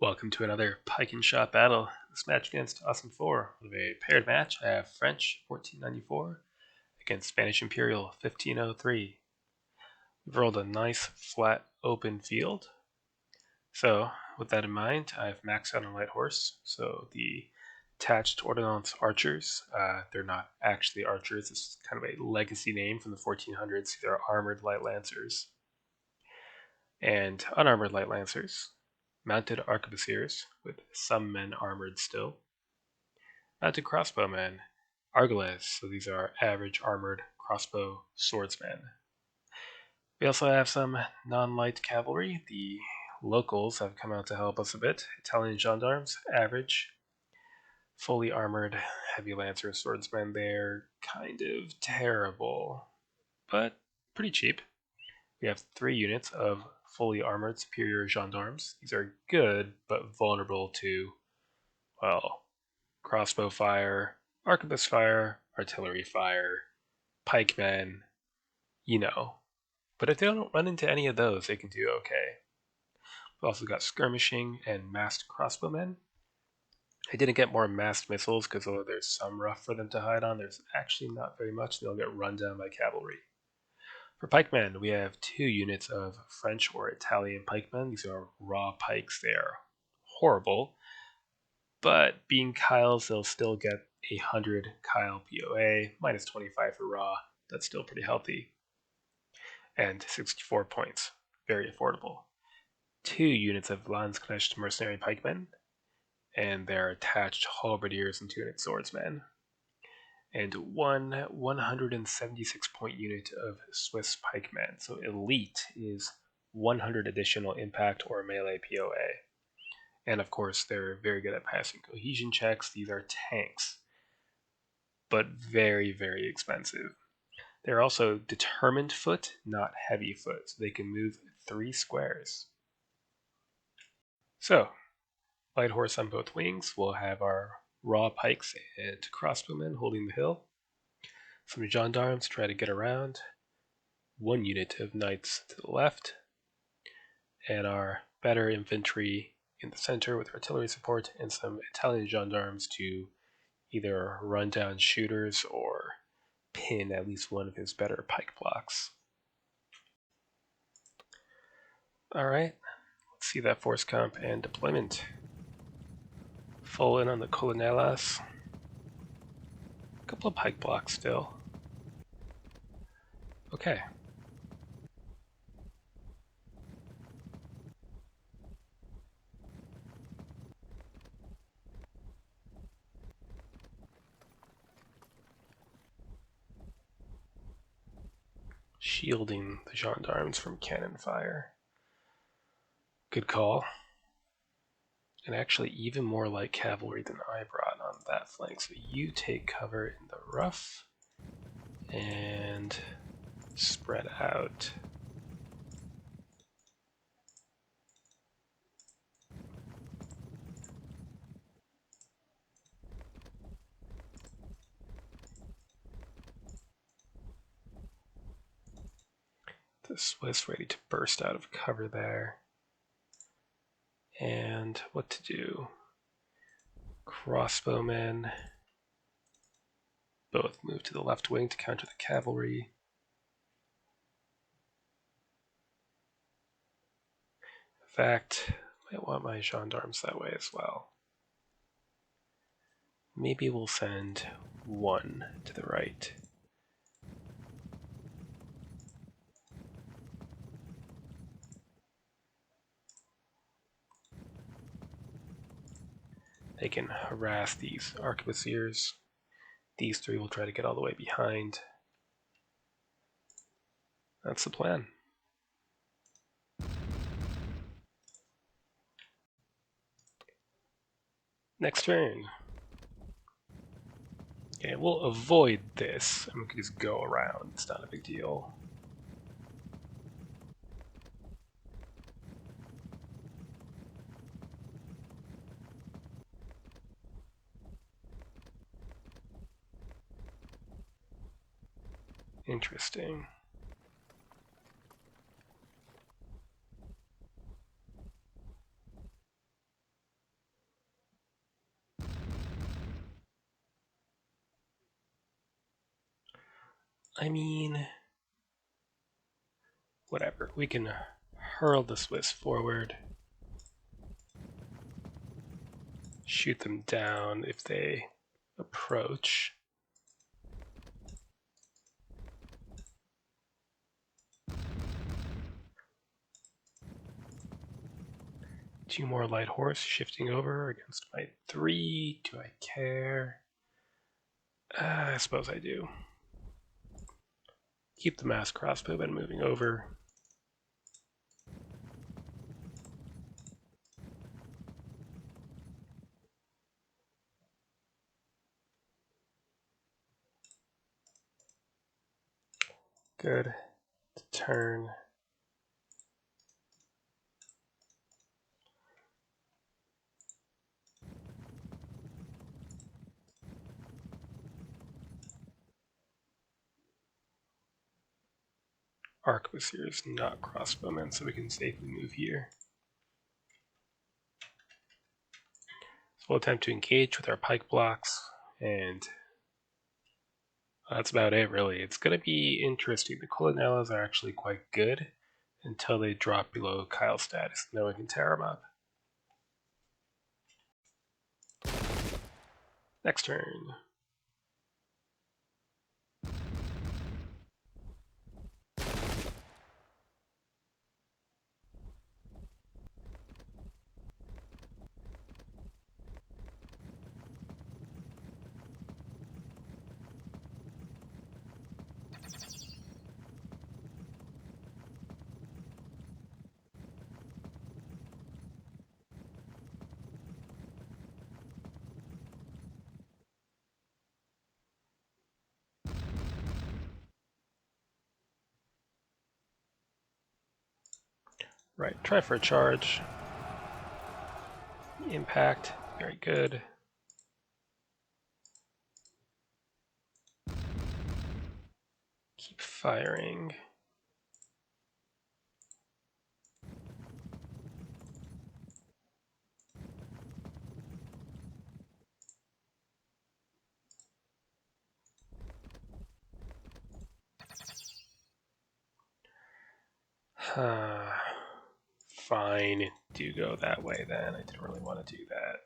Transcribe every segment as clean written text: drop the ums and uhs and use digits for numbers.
Welcome to another Pike and Shot battle. This match against Awesome 4 with a paired match. I have French 1494 against Spanish-Imperial 1503. We've rolled a nice flat open field. So with that in mind, I've maxed out on light horse. So the attached ordnance archers, they're not actually archers. It's kind of a legacy name from the 1400s. They're armored light lancers. And unarmored light lancers, mounted arquebusiers, with some men armored still, mounted crossbowmen, argales, so these are average armored crossbow swordsmen. We also have some non-light cavalry. The locals have come out to help us a bit. Italian gendarmes, average, fully armored heavy lancer swordsmen. They're kind of terrible, but pretty cheap. We have 3 units of fully armored superior gendarmes. These are good, but vulnerable to, well, crossbow fire, arquebus fire, artillery fire, pikemen, you know. But if they don't run into any of those, they can do okay. We've also got skirmishing and massed crossbowmen. I didn't get more massed missiles because although there's some rough for them to hide on, there's actually not very much. They'll get run down by cavalry. For pikemen, we have 2 units of French or Italian pikemen. These are raw pikes. They are horrible, but being Kyles, they'll still get 100 Kyle POA, minus 25 for raw. That's still pretty healthy. And 64 points. Very affordable. 2 units of Landsknecht mercenary pikemen, and their attached halberdiers and tunic swordsmen. And 176 point unit of Swiss pikemen. So elite is 100 additional impact or melee POA. And of course, they're very good at passing cohesion checks. These are tanks, but very, very expensive. They're also determined foot, not heavy foot, so they can move 3 squares. So, light horse on both wings. We'll have our raw pikes and crossbowmen holding the hill. Some gendarmes try to get around. 1 unit of knights to the left, and our better infantry in the center with artillery support, and some Italian gendarmes to either run down shooters or pin at least one of his better pike blocks. Alright, let's see that force comp and deployment. Full in on the Colonelas. A couple of pike blocks still. Okay. Shielding the gendarmes from cannon fire. Good call. And actually even more like cavalry than I brought on that flank. So you take cover in the rough and spread out. The Swiss ready to burst out of cover there. And what to do? Crossbowmen both move to the left wing to counter the cavalry. In fact, I might want my gendarmes that way as well. Maybe we'll send 1 to the right. They can harass these arquebusiers. These 3 will try to get all the way behind. That's the plan. Next turn. Okay, we'll avoid this, and we can just go around. It's not a big deal. Interesting. I mean, whatever. We can hurl the Swiss forward, shoot them down if they approach. Two more light horse shifting over against my 3. Do I care? I suppose I do. Keep the mass crossbow and moving over. Good. Turn. Arquebusiers, not crossbowmen, so we can safely move here. So we'll attempt to engage with our pike blocks, and that's about it, really. It's going to be interesting. The Colonellas are actually quite good until they drop below Kyle status. Then we can tear them up. Next turn. Right, try for a charge. Impact, very good. Keep firing. Fine, do go that way then. I didn't really want to do that.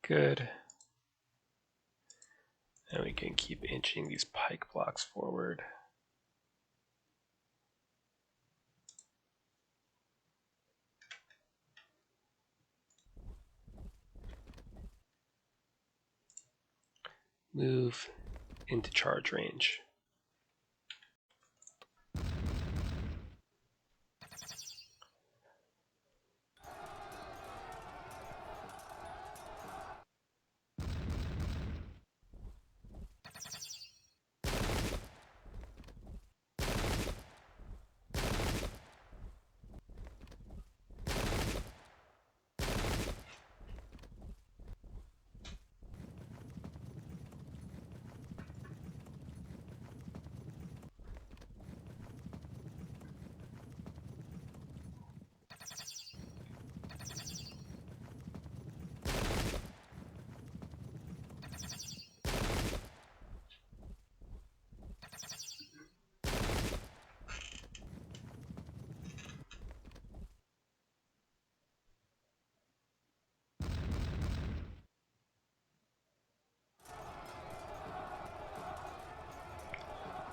Good. And we can keep inching these pike blocks forward. Move into charge range.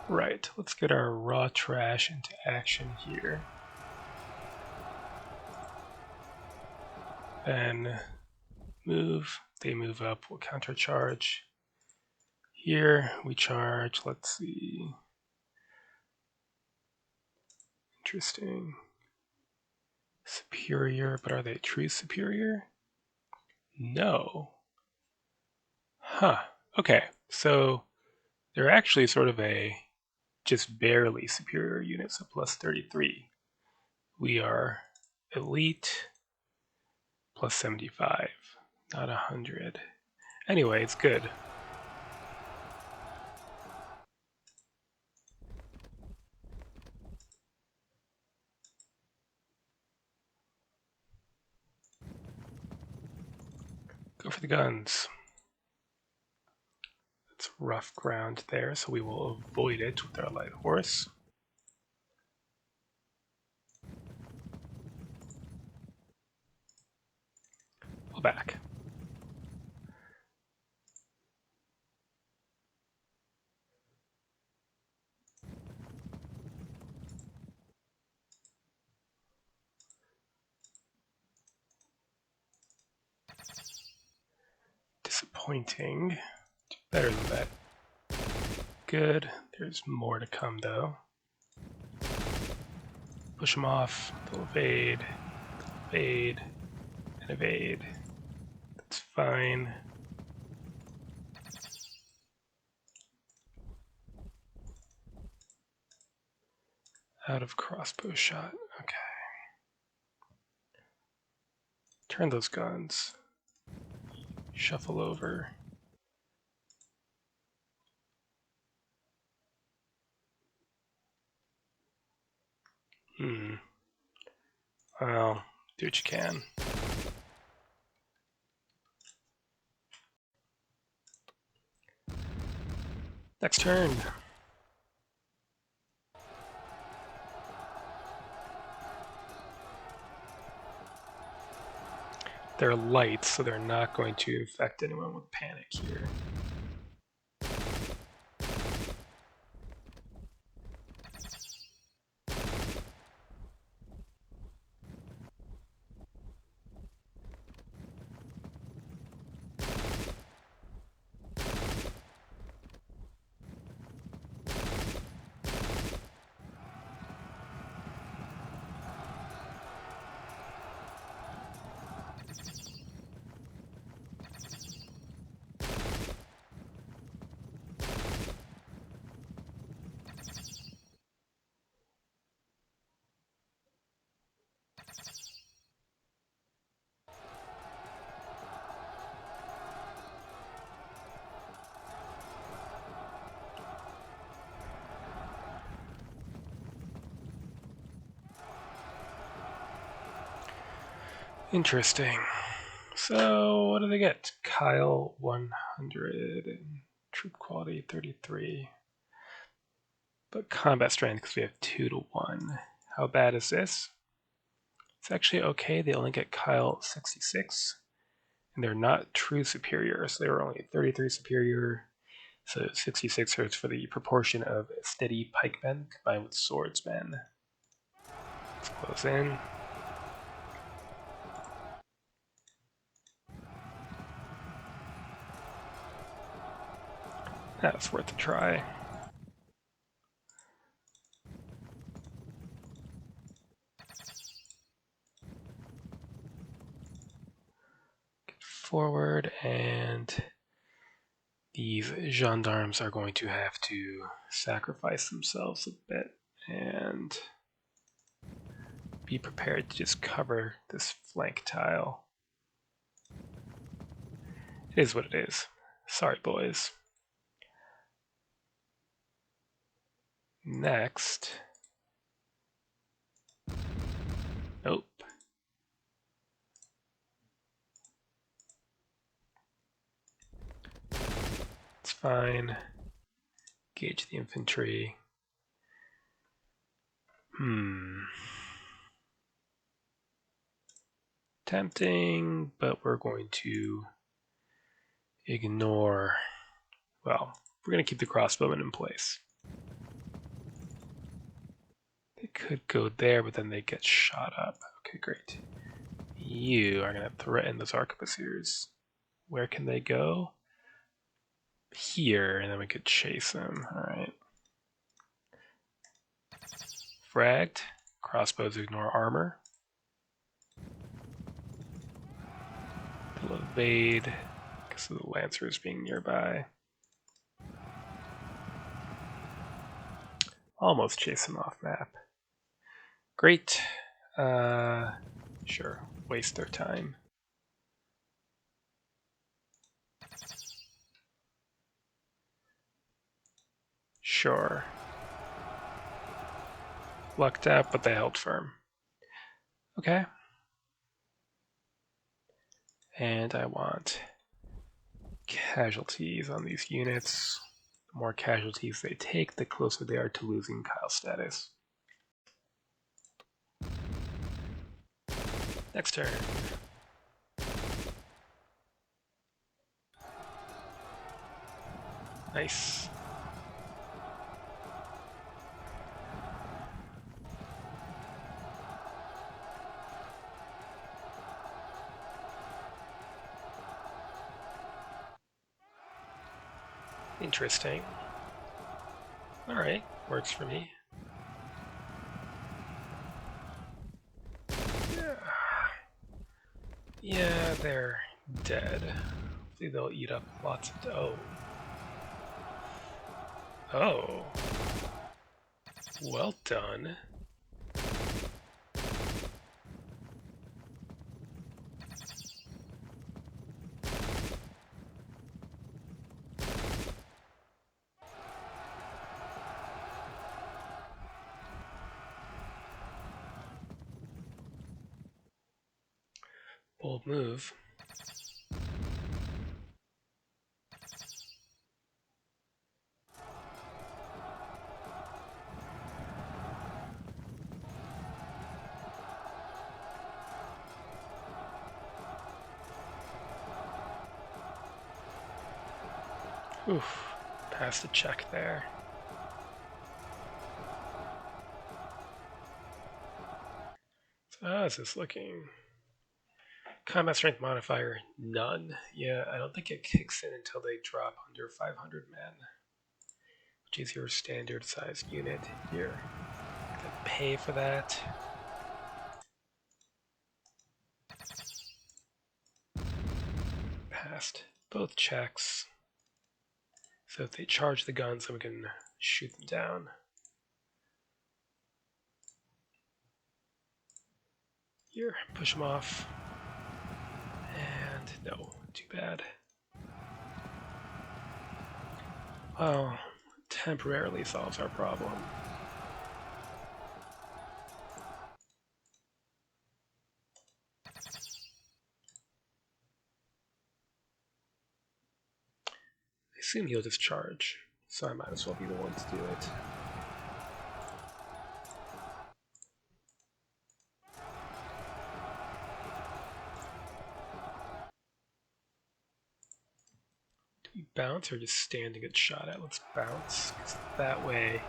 Right, let's get our raw trash into action here. Then move, they move up, we'll countercharge. Here we charge, let's see. Interesting. Superior, but are they true superior? No. Huh, okay, so they're actually sort of a just barely superior unit, so plus 33. We are elite, plus 75, not 100. Anyway, it's good. Go for the guns. It's rough ground there, so we will avoid it with our light horse. Pull back. Disappointing. Better than that. Good. There's more to come, though. Push him off. They'll evade. Evade. And evade. That's fine. Out of crossbow shot. Okay. Turn those guns. Shuffle over. Well, do what you can. Next turn. They're light, so they're not going to infect anyone with panic here. Interesting. So, what do they get? Kyle 100 and troop quality 33. But combat strength because we have 2 to 1. How bad is this? It's actually okay. They only get Kyle 66. And they're not true superior, so they were only 33 superior. So 66 hurts for the proportion of steady pikemen combined with swordsmen. Let's close in. That's worth a try. Get forward, and these gendarmes are going to have to sacrifice themselves a bit and be prepared to just cover this flank tile. It is what it is. Sorry, boys. Next. Nope. It's fine. Gauge the infantry. Tempting, but we're going to ignore. Well, we're going to keep the crossbowmen in place. They could go there, but then they get shot up. Okay, great. You are going to threaten those arquebusiers. Where can they go? Here, and then we could chase them. Alright. Fragged. Crossbows ignore armor. They'll evade because of the lancers being nearby. Almost chase them off map. Great. Sure. Waste their time. Sure. Lucked out, but they held firm. Okay. And I want casualties on these units. The more casualties they take, the closer they are to losing Kyle status. Next turn. Nice. Interesting. Alright, works for me. Yeah, they're dead. Hopefully they'll eat up lots of dough. Oh. Well done. Bold move. Oof. Passed the check there. So how is this looking? Combat strength modifier, none. Yeah, I don't think it kicks in until they drop under 500 men, which is your standard sized unit here. Gotta pay for that. Passed both checks. So if they charge the guns, then we can shoot them down. Here, push them off. And no, too bad. Well, temporarily solves our problem. I assume he'll just charge, so I might as well be the one to do it. Do we bounce or just stand and get shot at? Let's bounce, because that way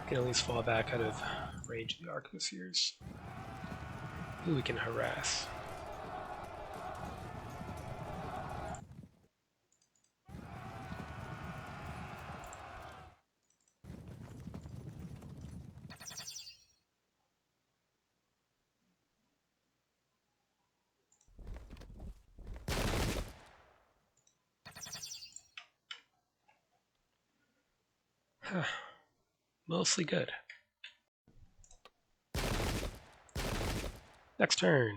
we can at least fall back out of range of the arquebusiers, who we can harass. Mostly good. Next turn.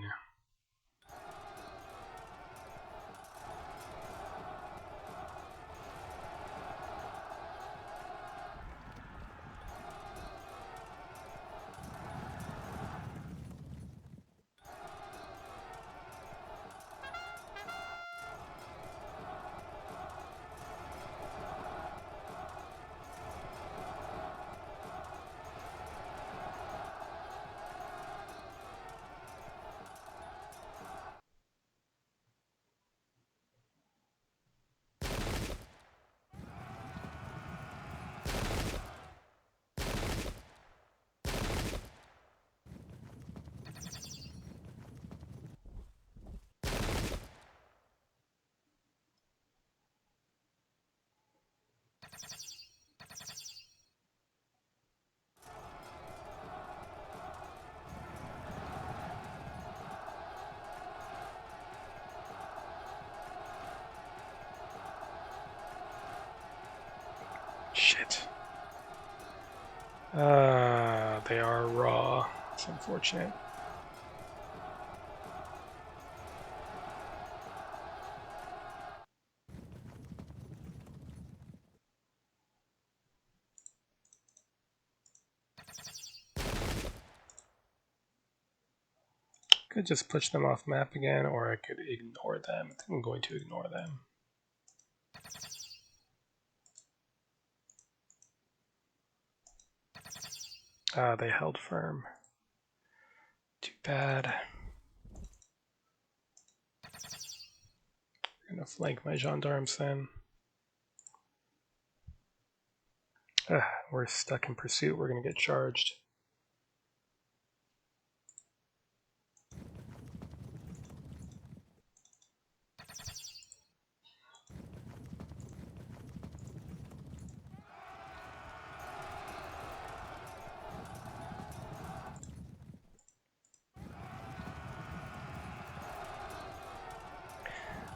Shit. They are raw. It's unfortunate. could just push them off map again, or I could ignore them. I think I'm going to ignore them. They held firm. Too bad. I'm gonna flank my gendarmes then. We're stuck in pursuit. We're gonna get charged.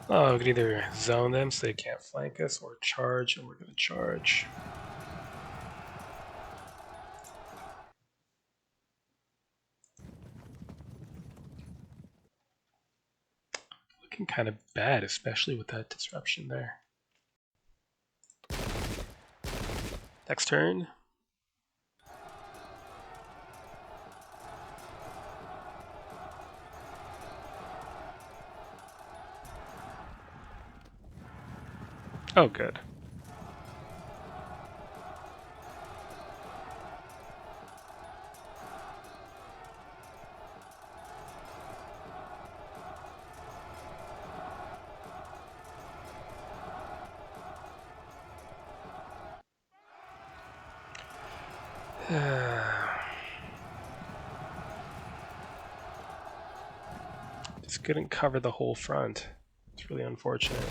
Oh, we could either zone them so they can't flank us, or charge, and we're going to charge. Looking kind of bad, especially with that disruption there. Next turn. Oh, good. Just couldn't cover the whole front. It's really unfortunate.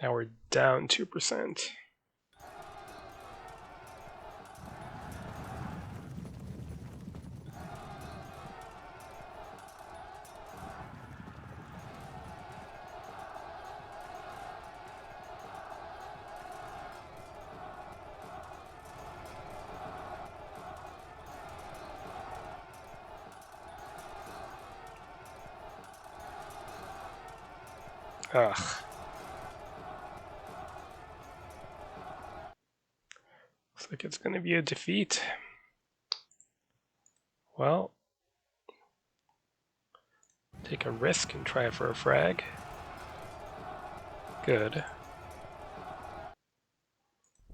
Now we're down 2%. Ugh. Looks like it's going to be a defeat. Well, take a risk and try for a frag. Good.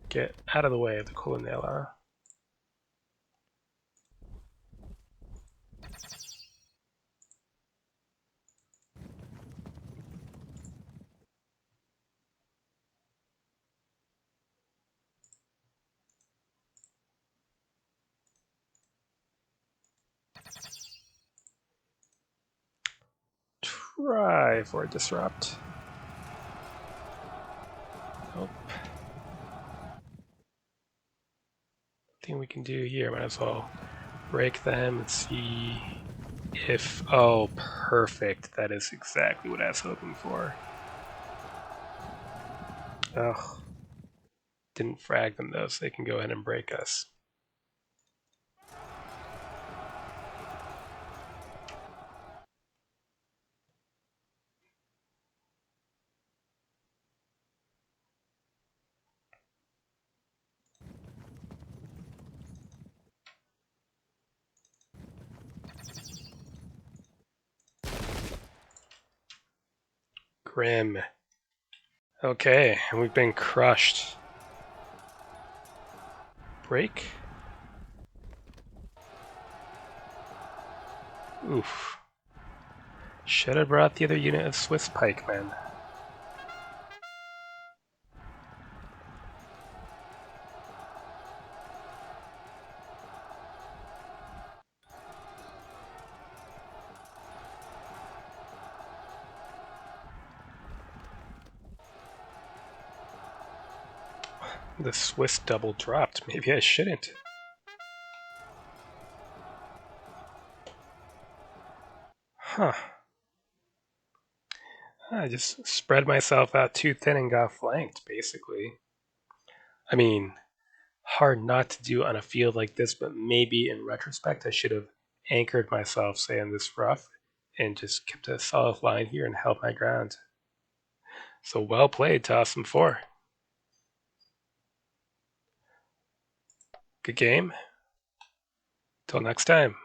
Get out of the way of the Colonella. Try for a disrupt. Nope. Thing we can do here, might as well break them and see if... Oh, perfect. That is exactly what I was hoping for. Ugh. Didn't frag them though, so they can go ahead and break us. Grim. Okay, and we've been crushed. Break? Oof. Should have brought the other unit of Swiss pikemen. The Swiss double dropped. Maybe I shouldn't. Huh. I just spread myself out too thin and got flanked, basically. I mean, hard not to do on a field like this, but maybe in retrospect I should have anchored myself, say, in this rough. and just kept a solid line here and held my ground. So well played to Awesome 4. Good game. Till next time.